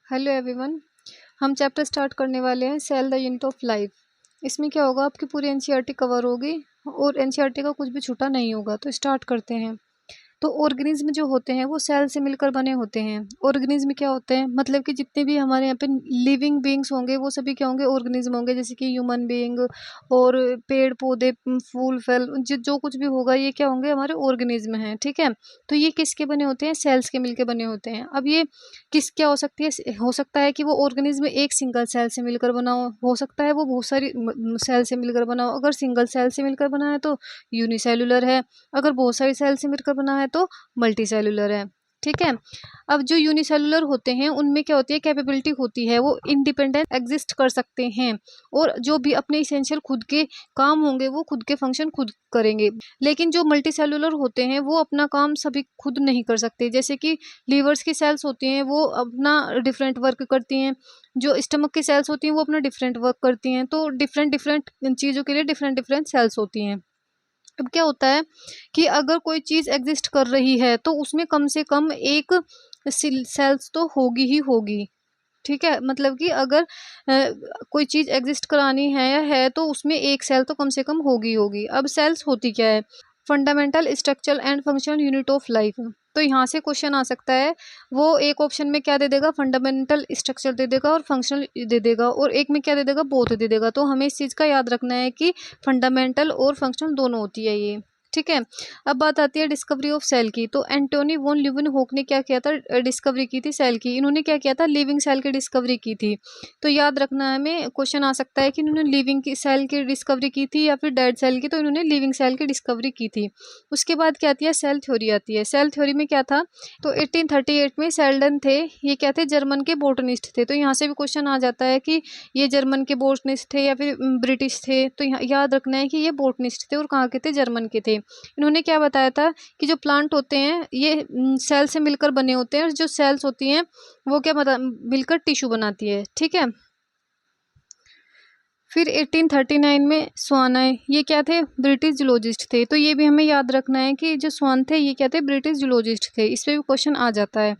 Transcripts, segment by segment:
Hello everyone. हम chapter start करने वाले हैं cell the unit of life. इसमें क्या होगा, आपकी पूरी एनसीईआरटी कवर होगी और एनसीईआरटी का कुछ भी छूटा नहीं होगा। तो स्टार्ट करते हैं। तो ऑर्गेनिज्म जो होते हैं वो सेल से मिलकर बने होते हैं। ऑर्गेनिज्म क्या होते हैं, मतलब कि जितने भी हमारे यहाँ पे लिविंग बींग्स होंगे वो सभी क्या होंगे, ऑर्गेनिज्म होंगे। जैसे कि ह्यूमन बींग और पेड़ पौधे, फूल फल, जो कुछ भी होगा ये क्या होंगे, हमारे ऑर्गेनिज्म हैं। ठीक है। तो ये किसके बने होते हैं, सेल्स के मिलकर बने होते हैं। अब ये किस क्या हो सकती है, हो सकता है कि वो ऑर्गेनिज्म एक सिंगल सेल से मिलकर बना हो सकता है वो बहुत सारी सेल से मिलकर बना हो। अगर सिंगल सेल से मिलकर बना है तो यूनिसेलुलर है, अगर बहुत सारी सेल से मिलकर बना है तो मल्टी सेलुलर है। ठीक है। अब जो यूनिसेलुलर होते हैं उनमें क्या होती है, कैपेबिलिटी होती है, वो इंडिपेंडेंट एग्जिस्ट कर सकते हैं और जो भी अपने इसेंशियल खुद के काम होंगे वो खुद के फंक्शन खुद करेंगे। लेकिन जो मल्टी सेलुलर होते हैं वो अपना काम सभी खुद नहीं कर सकते। जैसे कि लीवर्स की सेल्स होती हैं वो अपना डिफरेंट वर्क करती हैं, जो स्टमक की सेल्स होती हैं वो अपना डिफरेंट वर्क करती हैं। तो डिफरेंट डिफरेंट चीज़ों के लिए डिफरेंट डिफरेंट सेल्स होती हैं। अब क्या होता है कि अगर कोई चीज़ एग्जिस्ट कर रही है तो उसमें कम से कम एक सेल्स तो होगी ही होगी। ठीक है। मतलब कि अगर कोई चीज़ एग्जिस्ट करानी है या है तो उसमें एक सेल तो कम से कम होगी होगी। अब सेल्स होती क्या है, fundamental structural and functional unit of life. तो यहाँ से क्वेश्चन आ सकता है, वो एक ऑप्शन में क्या दे देगा, फंडामेंटल स्ट्रक्चर दे देगा और फंक्शनल दे देगा, और एक में क्या दे देगा, बोथ दे देगा। तो हमें इस चीज़ का याद रखना है कि फंडामेंटल और फंक्शनल दोनों होती है ये। ठीक है। अब बात आती है डिस्कवरी ऑफ सेल की। तो एंटोनी वॉन ल्यूवेनहोक ने क्या किया था, डिस्कवरी की थी सेल की। इन्होंने क्या किया था, लिविंग सेल की डिस्कवरी की थी। तो याद रखना है, हमें क्वेश्चन आ सकता है कि इन्होंने लिविंग की सेल की डिस्कवरी की थी या फिर डेड सेल की। तो इन्होंने लिविंग सेल की डिस्कवरी की थी। उसके बाद क्या आती है, सेल थ्योरी आती है। सेल थ्योरी में क्या था, तो 1838 में सेल्डन थे, ये क्या थे, जर्मन के बोटनिस्ट थे। तो यहाँ से भी क्वेश्चन आ जाता है कि ये जर्मन के बोटनिस्ट थे या फिर ब्रिटिश थे। तो यहाँ याद रखना है कि ये बोटनिस्ट थे और कहाँ के थे, जर्मन के थे। इन्होंने क्या बताया था कि जो प्लांट होते हैं ये सेल से मिलकर बने होते हैं, और जो सेल्स होती हैं वो क्या मिलकर टिश्यू बनाती है। ठीक है। फिर 1839 में स्वान आए, ये क्या थे, ब्रिटिश जूलॉजिस्ट थे। तो ये भी हमें याद रखना है कि जो स्वान थे ये क्या थे, ब्रिटिश जूलॉजिस्ट थे। इस पे भी क्वेश्चन आ जाता है।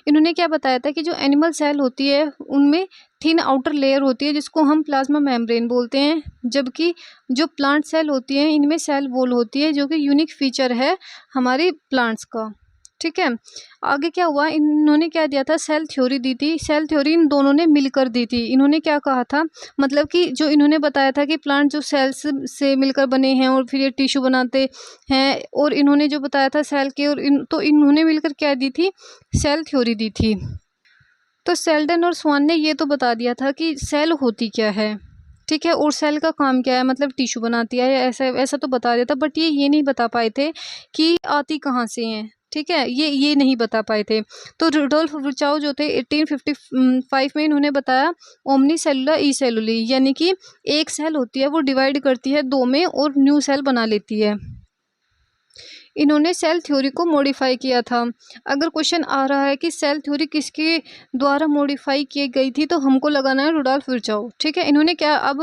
इन्होंने क्या बताया था कि जो एनिमल सेल होती है उनमें थिन आउटर लेयर होती है जिसको हम प्लाज्मा मेम्ब्रेन बोलते हैं, जबकि जो प्लांट सेल होती है इनमें सेल वॉल होती है, जो कि यूनिक फीचर है हमारे प्लांट्स का। ठीक है। आगे क्या हुआ, इन्होंने क्या दिया था, सेल थ्योरी दी थी। सेल थ्योरी इन दोनों ने मिलकर दी थी। इन्होंने क्या कहा था, मतलब कि जो इन्होंने बताया था कि प्लांट जो सेल्स से मिलकर बने हैं और फिर ये टिश्यू बनाते हैं, और इन्होंने जो बताया था सेल के, और तो इन्होंने मिलकर क्या दी थी, सेल थ्योरी दी थी। तो सेल्डन और स्वान ने ये तो बता दिया था कि सेल होती क्या है। ठीक है। और सेल का काम क्या है, मतलब टिश्यू बनाती है, ऐसा ऐसा तो बता दिया था। बट ये नहीं बता पाए थे कि आती कहाँ से हैं। ठीक है। ये नहीं बता पाए थे। तो रुडोल्फ वर्चाउ जो थे 1855 में, इन्होंने बताया ओमनी सेलुला ई सेलुली, यानी कि एक सेल होती है वो डिवाइड करती है दो में और न्यू सेल बना लेती है। इन्होंने सेल थ्योरी को मॉडिफाई किया था। अगर क्वेश्चन आ रहा है कि सेल थ्योरी किसके द्वारा मॉडिफाई की गई थी, तो हमको लगाना है रुडोल्फ विर्चाउ। ठीक है। इन्होंने क्या, अब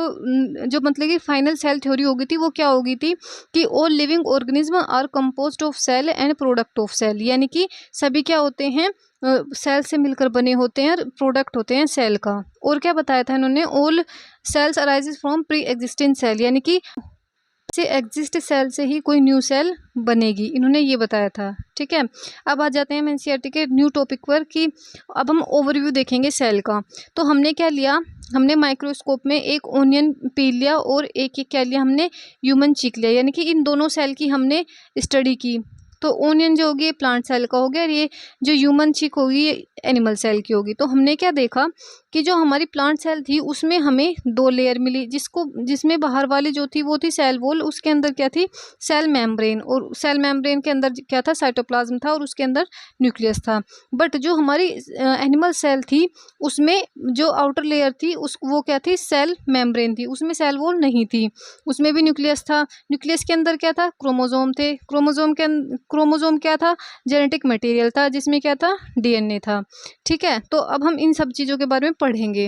जो मतलब कि फाइनल सेल थ्योरी होगी थी वो क्या होगी थी कि all living organism are composed of cell and product of cell, यानी कि सभी क्या होते हैं, सेल से मिलकर बने होते हैं, प्रोडक्ट होते हैं सेल का। और क्या बताया था इन्होंने, all cells arises from pre existing cell, यानी कि से एग्जिस्ट सेल से ही कोई न्यू सेल बनेगी, इन्होंने ये बताया था। ठीक है। अब आ जाते हैं हम एनसीईआरटी के न्यू टॉपिक पर कि अब हम ओवरव्यू देखेंगे सेल का। तो हमने क्या लिया, हमने माइक्रोस्कोप में एक ओनियन पी लिया और एक क्या लिया, हमने ह्यूमन चीक लिया, यानी कि इन दोनों सेल की हमने स्टडी की। तो ओनियन जो होगी ये प्लांट सेल का हो गया, और ये जो ह्यूमन चीक होगी ये एनिमल सेल की होगी। तो हमने क्या देखा कि जो हमारी प्लांट सेल थी उसमें हमें दो लेयर मिली, जिसमें बाहर वाली जो थी वो थी सेल वॉल, उसके अंदर क्या थी, सेल मेम्ब्रेन, और सेल मेम्ब्रेन के अंदर क्या था, साइटोप्लाज्म था, और उसके अंदर न्यूक्लियस था। बट जो हमारी एनिमल सेल थी उसमें जो आउटर लेयर थी वो क्या थी, सेल मेम्ब्रेन थी, उसमें सेल वॉल नहीं थी, उसमें भी न्यूक्लियस था। न्यूक्लियस के अंदर क्या था, क्रोमोजोम थे, क्रोमोजोम क्या था, जेनेटिक मटेरियल था, जिसमें क्या था, डीएनए था। ठीक है। तो अब हम इन सब चीज़ों के बारे में पढ़ेंगे।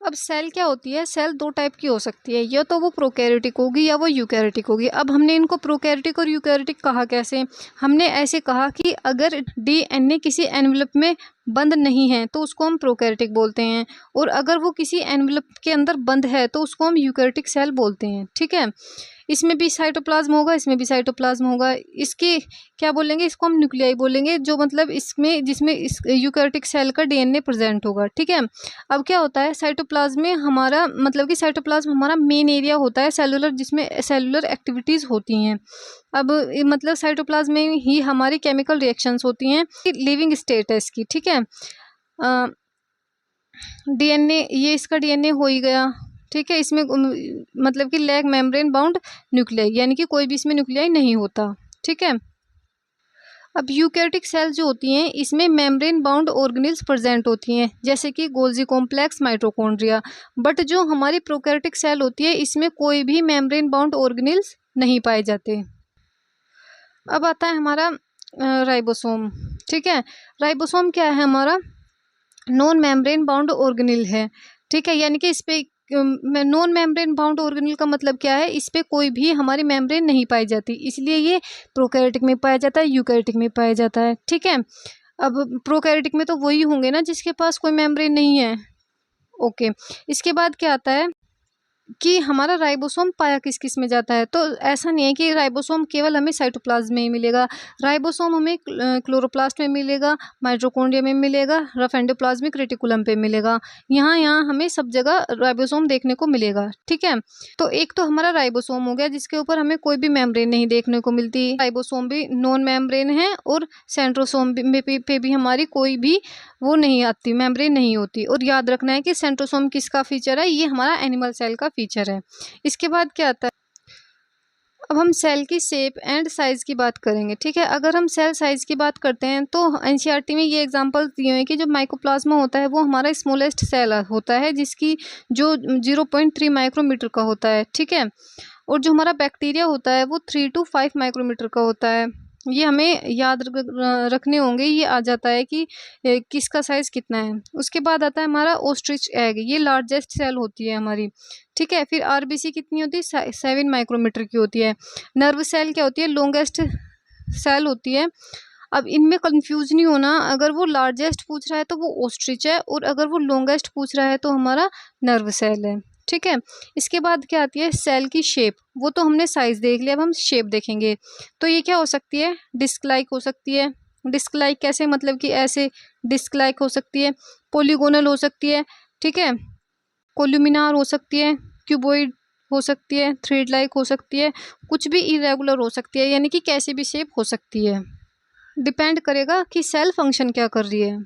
अब सेल क्या होती है, सेल दो टाइप की हो सकती है, या तो वो प्रोकैरियोटिक होगी या वो यूकैरियोटिक होगी। अब हमने इनको प्रोकैरियोटिक और यूकैरियोटिक कहा कैसे, हमने ऐसे कहा कि अगर डीएनए किसी एनवेलप में बंद नहीं है तो उसको हम प्रोकैरियोटिक बोलते हैं, और अगर वो किसी एनवेलप के अंदर बंद है तो उसको हम यूकैरियोटिक सेल बोलते हैं। ठीक है, इसमें भी साइटोप्लाज्म होगा, इसमें भी साइटोप्लाज्म होगा। इसके क्या बोलेंगे, इसको हम न्यूक्लियाई बोलेंगे, जो मतलब इसमें जिसमें इस यूकैरियोटिक सेल का डीएनए प्रेजेंट होगा। ठीक है, अब क्या होता है, साइटोप्लाज्म में हमारा मतलब कि साइटोप्लाज्म हमारा मेन एरिया होता है सेलुलर, जिसमें सेलुलर एक्टिविटीज़ होती हैं। अब मतलब साइटोप्लाज्म में ही हमारी केमिकल रिएक्शंस होती हैं, लिविंग स्टेट है इसकी। ठीक है, डीएनए, ये इसका डीएनए हो ही गया। ठीक है, इसमें मतलब कि लैग मेम्ब्रेन बाउंड न्यूक्लियाई, यानी कि कोई भी इसमें न्यूक्लियाई नहीं होता। ठीक है, अब यूकैरियोटिक सेल्स जो होती हैं इसमें मेम्ब्रेन बाउंड ऑर्गेनेल्स प्रेजेंट होती हैं, जैसे कि गोल्जी कॉम्प्लेक्स, माइटोकॉन्ड्रिया। बट जो हमारी प्रोकैरियोटिक सेल होती है इसमें कोई भी मेम्ब्रेन बाउंड ऑर्गेनेल्स नहीं पाए जाते। अब आता है हमारा राइबोसोम। ठीक है, राइबोसोम क्या है, हमारा नॉन मेम्ब्रेन बाउंड ऑर्गेनेल है। ठीक है, यानी कि इस पे नॉन मेम्ब्रेन बाउंड ऑर्गेनेल का मतलब क्या है, इस पे कोई भी हमारी मेम्ब्रेन नहीं पाई जाती, इसलिए ये प्रोकैरियोटिक में पाया जाता है, यूकैरियोटिक में पाया जाता है। ठीक है, अब प्रोकैरियोटिक में तो वही होंगे ना जिसके पास कोई मेम्ब्रेन नहीं है। ओके, इसके बाद क्या आता है कि हमारा राइबोसोम पाया किस किस में जाता है, तो ऐसा नहीं है कि राइबोसोम केवल हमें साइटोप्लाज्म में ही मिलेगा। राइबोसोम हमें क्लोरोप्लास्ट में मिलेगा, माइटोकॉन्ड्रिया में मिलेगा, रफ एंडोप्लाज्मिक रेटिकुलम पे मिलेगा। यहाँ यहाँ हमें सब जगह राइबोसोम देखने को मिलेगा। ठीक है, तो एक तो हमारा राइबोसोम हो गया जिसके ऊपर हमें कोई भी मेम्ब्रेन नहीं देखने को मिलती। राइबोसोम भी नॉन मेम्ब्रेन है, और सेंट्रोसोम पे भी हमारी कोई भी वो नहीं आती, मेम्ब्रेन नहीं होती। और याद रखना है कि सेंट्रोसोम किसका फीचर है, ये हमारा एनिमल सेल का फीचर है। इसके बाद क्या आता है, अब हम सेल की शेप एंड साइज की बात करेंगे। ठीक है, अगर हम सेल साइज की बात करते हैं तो एनसीईआरटी में ये एग्जांपल दिए हैं कि जो माइकोप्लाज्मा होता है वो हमारा स्मॉलेस्ट सेल होता है, जिसकी जो 0.3 माइक्रोमीटर का होता है। ठीक है, और जो हमारा बैक्टीरिया होता है वो 3 to 5 माइक्रोमीटर का होता है। ये हमें याद रखने होंगे, ये आ जाता है कि किसका साइज कितना है। उसके बाद आता है हमारा ओस्ट्रिच एग, ये लार्जेस्ट सेल होती है हमारी। ठीक है, फिर आरबीसी कितनी होती है, 7 माइक्रोमीटर की होती है। नर्व सेल क्या होती है, लॉन्गेस्ट सेल होती है। अब इनमें कंफ्यूज नहीं होना, अगर वो लार्जेस्ट पूछ रहा है तो वो ओस्ट्रिच है, और अगर वो लॉन्गेस्ट पूछ रहा है तो हमारा नर्व सेल है। ठीक है, इसके बाद क्या आती है, सेल की शेप। वो तो हमने साइज देख लिया, अब हम शेप देखेंगे। तो ये क्या हो सकती है, डिस्क लाइक हो सकती है। डिस्क लाइक कैसे, मतलब कि ऐसे डिस्क लाइक हो सकती है, पोलीगोनल हो सकती है। ठीक है, कोल्यूमिनार हो सकती है, क्यूबॉइड हो सकती है, थ्रेड लाइक हो सकती है, कुछ भी इरेगुलर हो सकती है, यानी कि कैसी भी शेप हो सकती है। डिपेंड करेगा कि सेल फंक्शन क्या कर रही है।